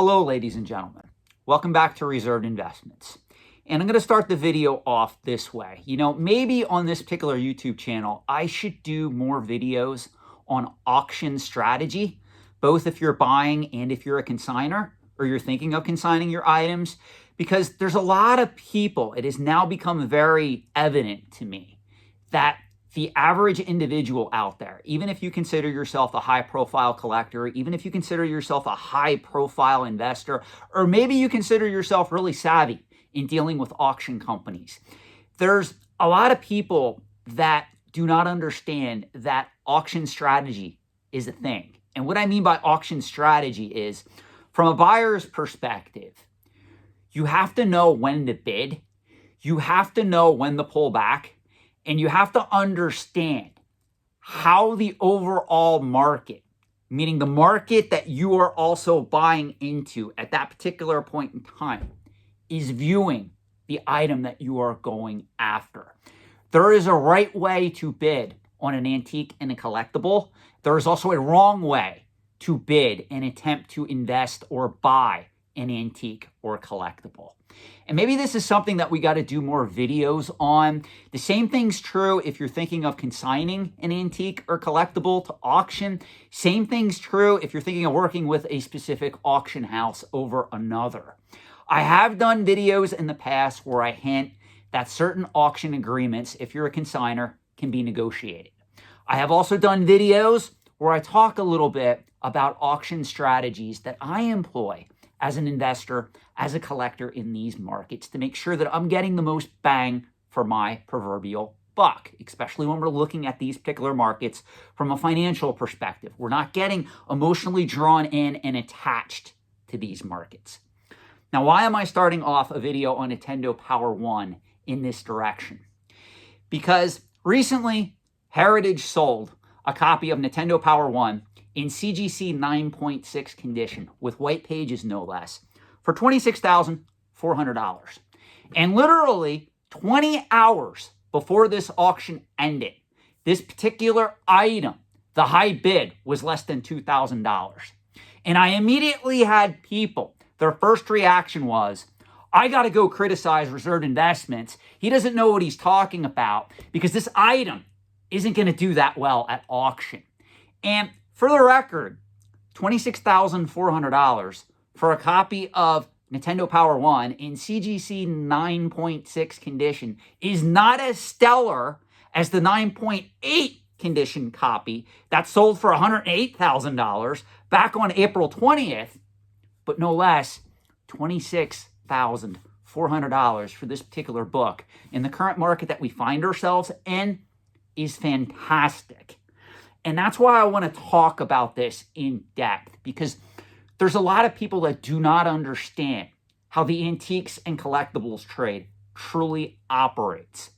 Hello, ladies and gentlemen. Welcome back to Reserved Investments. And I'm going to start the video off this way. Maybe on this particular YouTube channel, I should do more videos on auction strategy, both if you're buying and if you're a consigner or you're thinking of consigning your items, because there's a lot of people, it has now become very evident to me that the average individual out there, even if you consider yourself a high-profile collector, even if you consider yourself a high-profile investor, or maybe you consider yourself really savvy in dealing with auction companies, there's a lot of people that do not understand that auction strategy is a thing. And what I mean by auction strategy is, from a buyer's perspective, you have to know when to bid, you have to know when to pull back, and you have to understand how the overall market, meaning the market that you are also buying into at that particular point in time, is viewing the item that you are going after. There is a right way to bid on an antique and a collectible. There is also a wrong way to bid and attempt to invest or buy an antique or collectible. And maybe this is something that we got to do more videos on. The same thing's true if you're thinking of consigning an antique or collectible to auction. Same thing's true if you're thinking of working with a specific auction house over another. I have done videos in the past where I hint that certain auction agreements, if you're a consigner, can be negotiated. I have also done videos where I talk a little bit about auction strategies that I employ as an investor, as a collector in these markets to make sure that I'm getting the most bang for my proverbial buck, especially when we're looking at these particular markets from a financial perspective. We're not getting emotionally drawn in and attached to these markets. Now, why am I starting off a video on Nintendo Power 1 in this direction? Because recently, Heritage sold a copy of Nintendo Power 1 in CGC 9.6 condition, with white pages no less, for $26,400. And literally 20 hours before this auction ended, this particular item, the high bid, was less than $2,000. And I immediately had people, their first reaction was, I got to go criticize Reserved Investments. He doesn't know what he's talking about because this item isn't going to do that well at auction. And for the record, $26,400 for a copy of Nintendo Power 1 in CGC 9.6 condition is not as stellar as the 9.8 condition copy that sold for $108,000 back on April 20th, but no less, $26,400 for this particular book in the current market that we find ourselves in is fantastic. And that's why I want to talk about this in depth, because there's a lot of people that do not understand how the antiques and collectibles trade truly operates.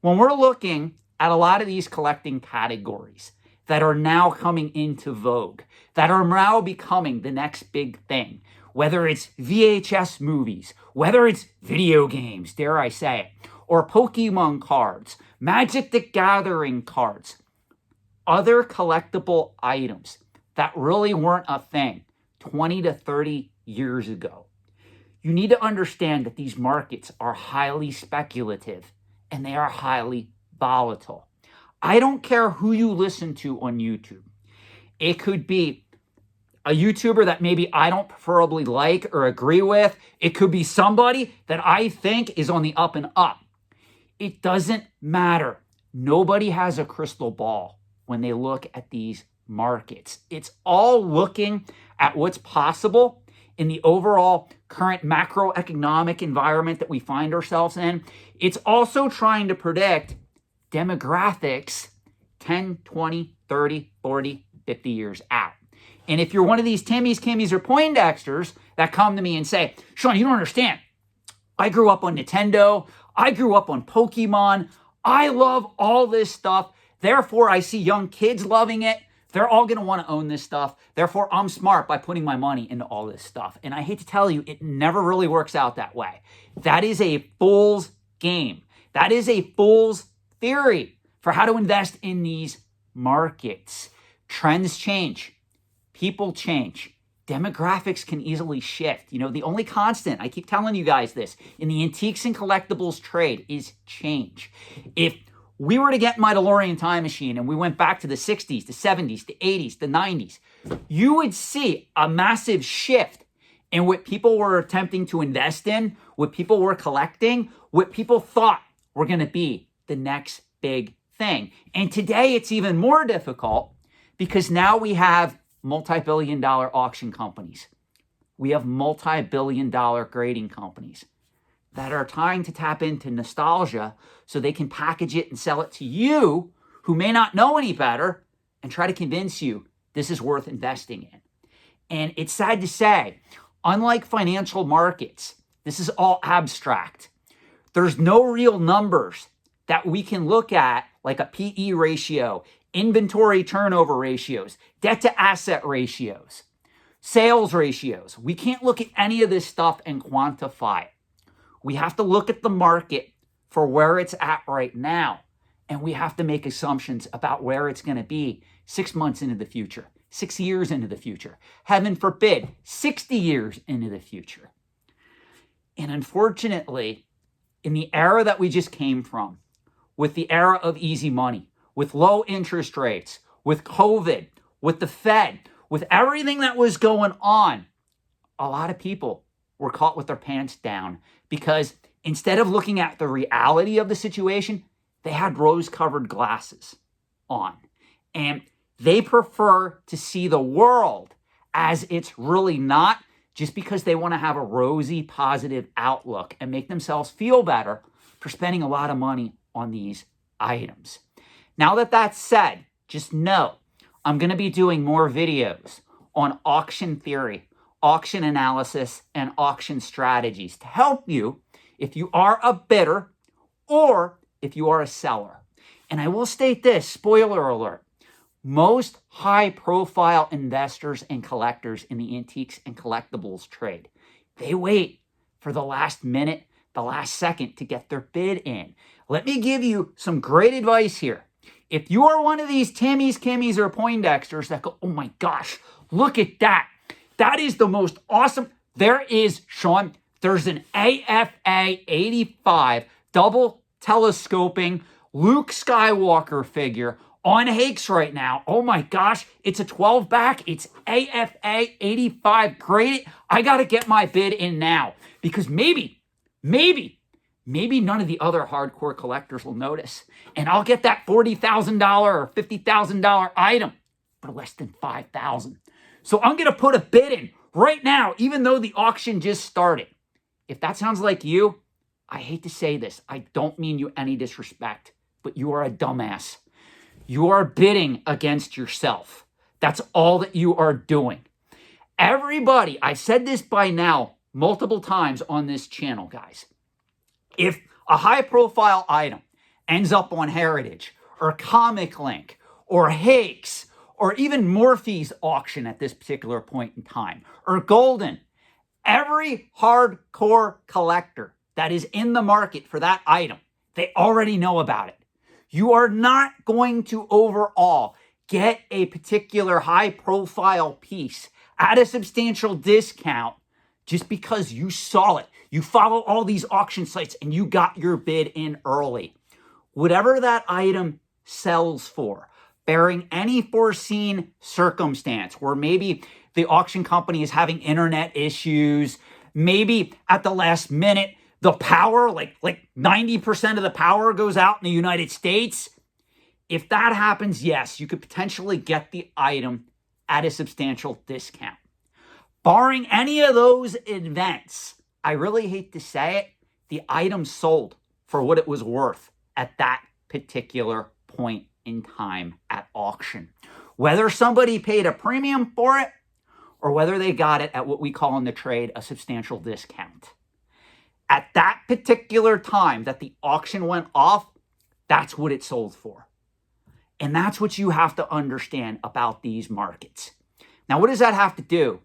When we're looking at a lot of these collecting categories that are now coming into vogue, that are now becoming the next big thing, whether it's VHS movies, whether it's video games, dare I say it, or Pokemon cards, Magic the Gathering cards, other collectible items that really weren't a thing 20 to 30 years ago. You need to understand that these markets are highly speculative and they are highly volatile. I don't care who you listen to on YouTube. It could be a YouTuber that maybe I don't preferably like or agree with. It could be somebody that I think is on the up and up. It doesn't matter. Nobody has a crystal ball when they look at these markets. It's all looking at what's possible in the overall current macroeconomic environment that we find ourselves in. It's also trying to predict demographics 10, 20, 30, 40, 50 years out. And if you're one of these Timmys, Kimmies, or Poindexters that come to me and say, Sean, you don't understand. I grew up on Nintendo. I grew up on Pokemon. I love all this stuff. Therefore, I see young kids loving it. They're all going to want to own this stuff. Therefore, I'm smart by putting my money into all this stuff. And I hate to tell you, it never really works out that way. That is a fool's game. That is a fool's theory for how to invest in these markets. Trends change. People change. demographics can easily shift. You know, the only constant, I keep telling you guys this, in the antiques and collectibles trade is change. If we were to get my DeLorean time machine and we went back to the 60s, the 70s, the 80s, the 90s, you would see a massive shift in what people were attempting to invest in, what people were collecting, what people thought were going to be the next big thing. And today it's even more difficult because now we have multi-billion-dollar auction companies. We have multi-billion-dollar grading companies that are trying to tap into nostalgia so they can package it and sell it to you who may not know any better and try to convince you this is worth investing in. And it's sad to say, unlike financial markets, this is all abstract. There's no real numbers that we can look at, like a PE ratio, inventory turnover ratios, debt to asset ratios, sales ratios. We can't look at any of this stuff and quantify it. We have to look at the market for where it's at right now, and we have to make assumptions about where it's going to be 6 months into the future, 6 years into the future, heaven forbid, 60 years into the future. And unfortunately, in the era that we just came from, with the era of easy money, with low interest rates, with COVID, with the Fed, with everything that was going on, a lot of people were caught with their pants down because instead of looking at the reality of the situation, they had rose-colored glasses on. And they prefer to see the world as it's really not, just because they want to have a rosy, positive outlook and make themselves feel better for spending a lot of money on these items. Now that that's said, just know I'm going to be doing more videos on auction theory, auction analysis, and auction strategies to help you if you are a bidder or if you are a seller. And I will state this, spoiler alert, most high-profile investors and collectors in the antiques and collectibles trade, they wait for the last minute, the last second to get their bid in. Let me give you some great advice here. If you are one of these Timmys, Kimmys, or Poindexters that go, oh my gosh, look at that. That is the most awesome. There is, Sean, there's an AFA 85 double telescoping Luke Skywalker figure on Hakes right now. Oh my gosh, it's a 12 back. It's AFA 85 graded. I got to get my bid in now because maybe none of the other hardcore collectors will notice. And I'll get that $40,000 or $50,000 item for less than $5,000. So I'm going to put a bid in right now, even though the auction just started. If that sounds like you, I hate to say this. I don't mean you any disrespect, but you are a dumbass. You are bidding against yourself. That's all that you are doing. Everybody, I've said this by now multiple times on this channel, guys. If a high-profile item ends up on Heritage or Comic Link or Hakes or even Morphe's auction at this particular point in time or Golden, every hardcore collector that is in the market for that item, they already know about it. You are not going to overall get a particular high-profile piece at a substantial discount just because you saw it. You follow all these auction sites and you got your bid in early. Whatever that item sells for, barring any foreseen circumstance where maybe the auction company is having internet issues, maybe at the last minute, the power, like 90% of the power goes out in the United States. If that happens, yes, you could potentially get the item at a substantial discount. Barring any of those events, I really hate to say it, the item sold for what it was worth at that particular point in time at auction. Whether somebody paid a premium for it or whether they got it at what we call in the trade a substantial discount. At that particular time that the auction went off, that's what it sold for. And that's what you have to understand about these markets. Now, what does that have to do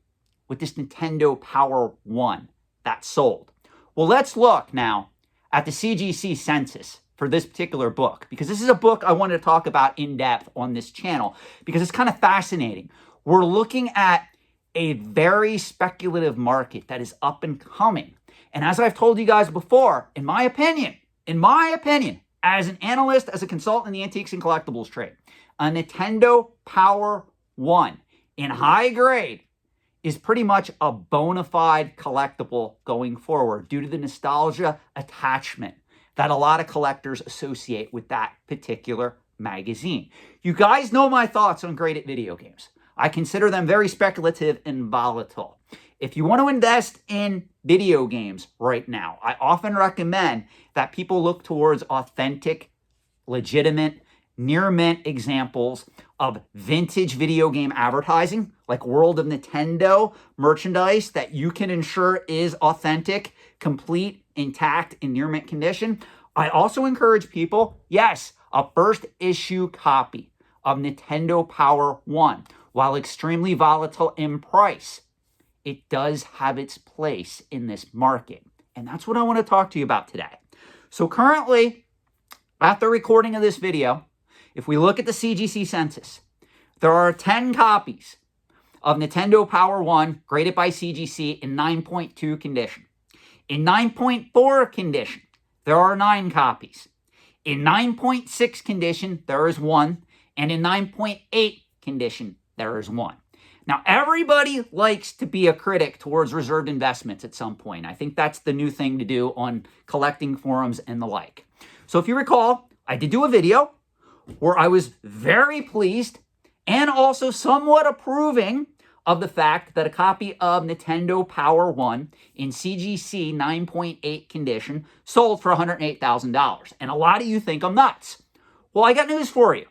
with this Nintendo Power 1 that sold? Well, let's look now at the CGC Census for this particular book, because this is a book I wanted to talk about in depth on this channel because it's kind of fascinating. We're looking at a very speculative market that is up and coming. And as I've told you guys before, in my opinion, as an analyst, as a consultant in the antiques and collectibles trade, a Nintendo Power 1 in high grade is pretty much a bona fide collectible going forward due to the nostalgia attachment that a lot of collectors associate with that particular magazine. You guys know my thoughts on graded video games. I consider them very speculative and volatile. If you want to invest in video games right now, I often recommend that people look towards authentic, legitimate, near mint examples of vintage video game advertising, like World of Nintendo merchandise that you can ensure is authentic, complete, intact, in near mint condition. I also encourage people, yes, a first issue copy of Nintendo Power 1, while extremely volatile in price, it does have its place in this market. And that's what I want to talk to you about today. So currently, after recording of this video, if we look at the CGC Census, there are 10 copies of Nintendo Power 1 graded by CGC in 9.2 condition. In 9.4 condition, there are 9 copies. In 9.6 condition, there is 1. And in 9.8 condition, there is 1. Now, everybody likes to be a critic towards reserved investments at some point. I think that's the new thing to do on collecting forums and the like. So if you recall, I did do a video where I was very pleased and also somewhat approving of the fact that a copy of Nintendo Power 1 in CGC 9.8 condition sold for $108,000. And a lot of you think I'm nuts. Well, I got news for you.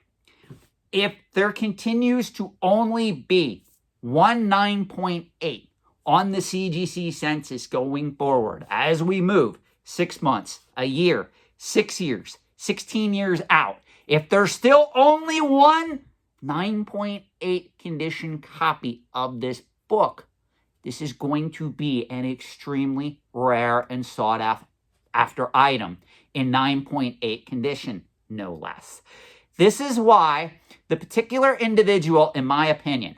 If there continues to only be one 9.8 on the CGC Census going forward, as we move 6 months, a year, 6 years, 16 years out, if there's still only one 9.8 condition copy of this book, this is going to be an extremely rare and sought after item in 9.8 condition, no less. This is why the particular individual, in my opinion,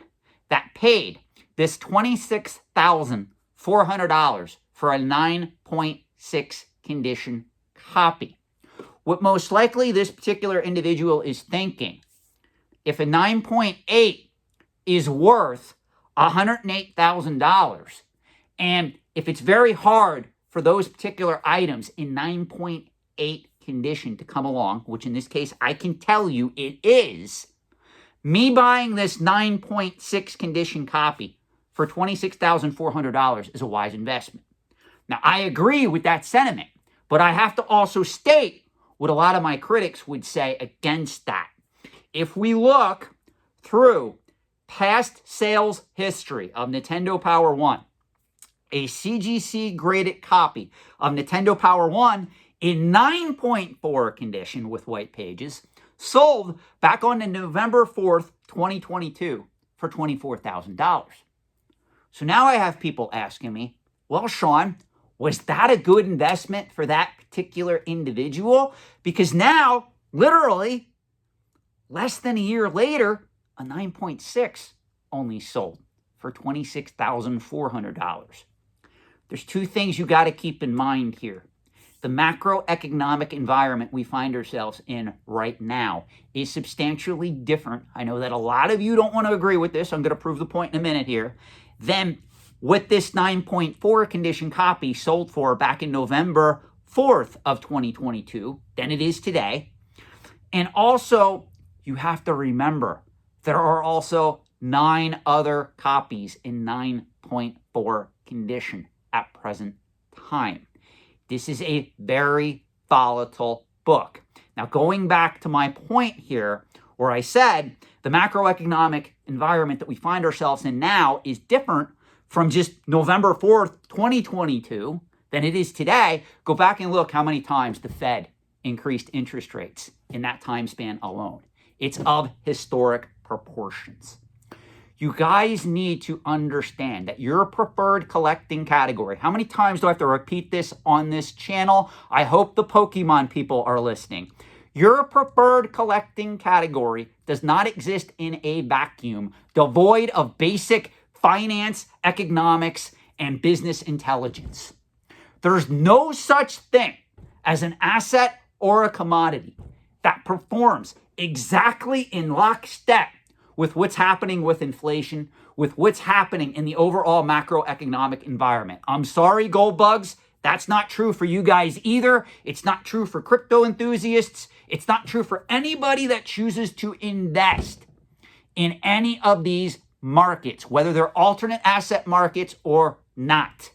that paid this $26,400 for a 9.6 condition copy, what most likely this particular individual is thinking, if a 9.8 is worth $108,000, and if it's very hard for those particular items in 9.8 condition to come along, which in this case I can tell you it is, me buying this 9.6 condition copy for $26,400 is a wise investment. Now, I agree with that sentiment, but I have to also state what a lot of my critics would say against that. If we look through past sales history of Nintendo Power 1, a CGC graded copy of Nintendo Power 1 in 9.4 condition with white pages sold back on November 4th, 2022 for $24,000. So now I have people asking me, well, Sean, was that a good investment for that particular individual? Because now, literally, less than a year later, a 9.6 only sold for $26,400. There's two things you got to keep in mind here. The macroeconomic environment we find ourselves in right now is substantially different. I know that a lot of you don't want to agree with this. I'm going to prove the point in a minute here. Than what this 9.4 condition copy sold for back in November 4th of 2022 than it is today. And also, you have to remember, there are also 9 other copies in 9.4 condition at present time. This is a very volatile book. Now, going back to my point here, where I said the macroeconomic environment that we find ourselves in now is different from just November 4th, 2022 than it is today. Go back and look how many times the Fed increased interest rates in that time span alone. It's of historic proportions. You guys need to understand that your preferred collecting category. How many times do I have to repeat this on this channel? I hope the Pokemon people are listening. Your preferred collecting category does not exist in a vacuum, devoid of basic finance, economics, and business intelligence. There's no such thing as an asset or a commodity that performs exactly in lockstep with what's happening with inflation, with what's happening in the overall macroeconomic environment. I'm sorry, gold bugs, that's not true for you guys either. It's not true for crypto enthusiasts. It's not true for anybody that chooses to invest in any of these markets, whether they're alternate asset markets or not.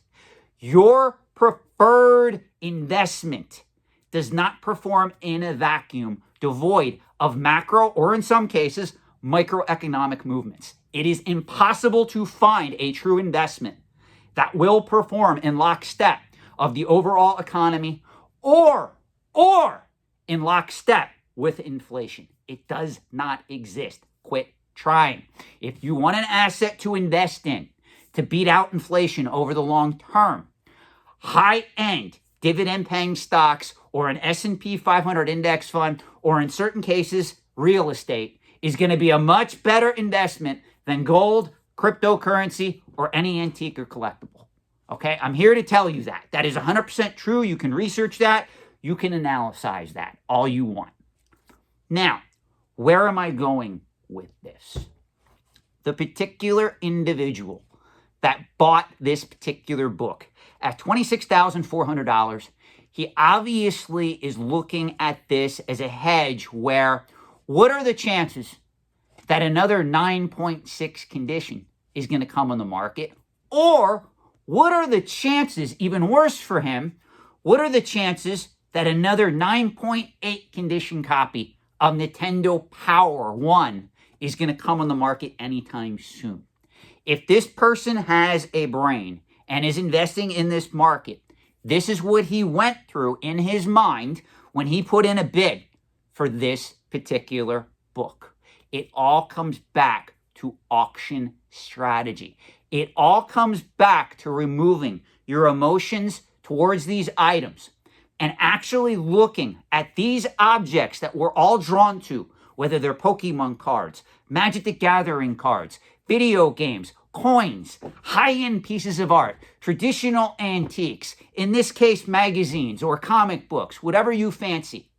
Your preferred investment does not perform in a vacuum devoid of macro, or in some cases, microeconomic movements. It is impossible to find a true investment that will perform in lockstep of the overall economy or in lockstep with inflation. It does not exist. Quit trying. If you want an asset to invest in to beat out inflation over the long term, high-end dividend-paying stocks or an S&P 500 index fund, or in certain cases, real estate, is going to be a much better investment than gold, cryptocurrency, or any antique or collectible. Okay, I'm here to tell you that. That is 100% true. You can research that. You can analyze that all you want. Now, where am I going with this? The particular individual that bought this particular book at $26,400, he obviously is looking at this as a hedge where what are the chances that another 9.6 condition is going to come on the market? Or what are the chances, even worse for him, what are the chances that another 9.8 condition copy of Nintendo Power 1 is going to come on the market anytime soon? If this person has a brain and is investing in this market, this is what he went through in his mind when he put in a bid for this particular book. It all comes back to auction strategy. It all comes back to removing your emotions towards these items and actually looking at these objects that we're all drawn to, whether they're Pokemon cards, Magic the Gathering cards, video games, coins, high-end pieces of art, traditional antiques, in this case, magazines or comic books, whatever you fancy,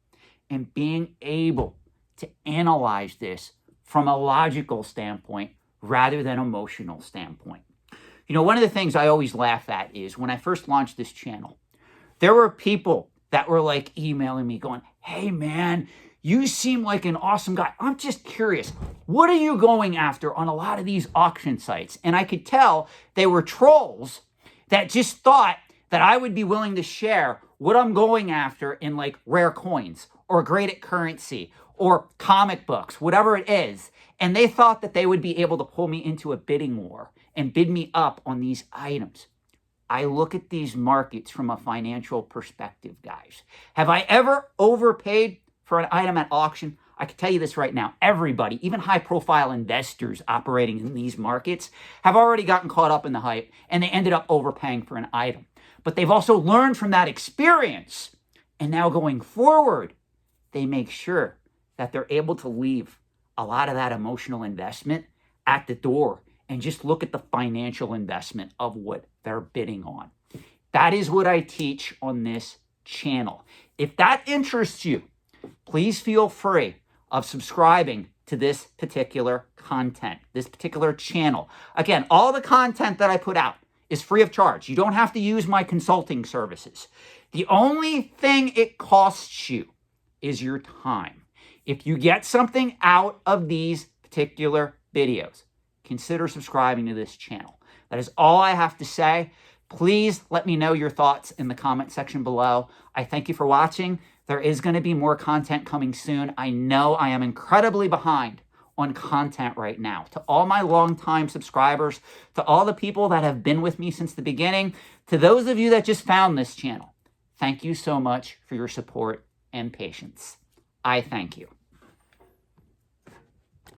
and being able to analyze this from a logical standpoint rather than emotional standpoint. You know, one of the things I always laugh at is when I first launched this channel, there were people that were like emailing me going, "Hey man, you seem like an awesome guy. I'm just curious, what are you going after on a lot of these auction sites?" And I could tell they were trolls that just thought that I would be willing to share what I'm going after in like rare coins or graded currency or comic books, whatever it is. And they thought that they would be able to pull me into a bidding war and bid me up on these items. I look at these markets from a financial perspective, guys. Have I ever overpaid for an item at auction? I can tell you this right now. Everybody, even high-profile investors operating in these markets, have already gotten caught up in the hype, and they ended up overpaying for an item. But they've also learned from that experience, and now going forward, they make sure that they're able to leave a lot of that emotional investment at the door and just look at the financial investment of what they're bidding on. That is what I teach on this channel. If that interests you, please feel free of subscribing to this particular content, this particular channel. Again, all the content that I put out is free of charge. You don't have to use my consulting services. The only thing it costs you is your time. If you get something out of these particular videos, consider subscribing to this channel. That is all I have to say. Please let me know your thoughts in the comment section below. I thank you for watching. There is going to be more content coming soon. I know I am incredibly behind on content right now. To all my longtime subscribers, to all the people that have been with me since the beginning, to those of you that just found this channel, thank you so much for your support and patience. I thank you.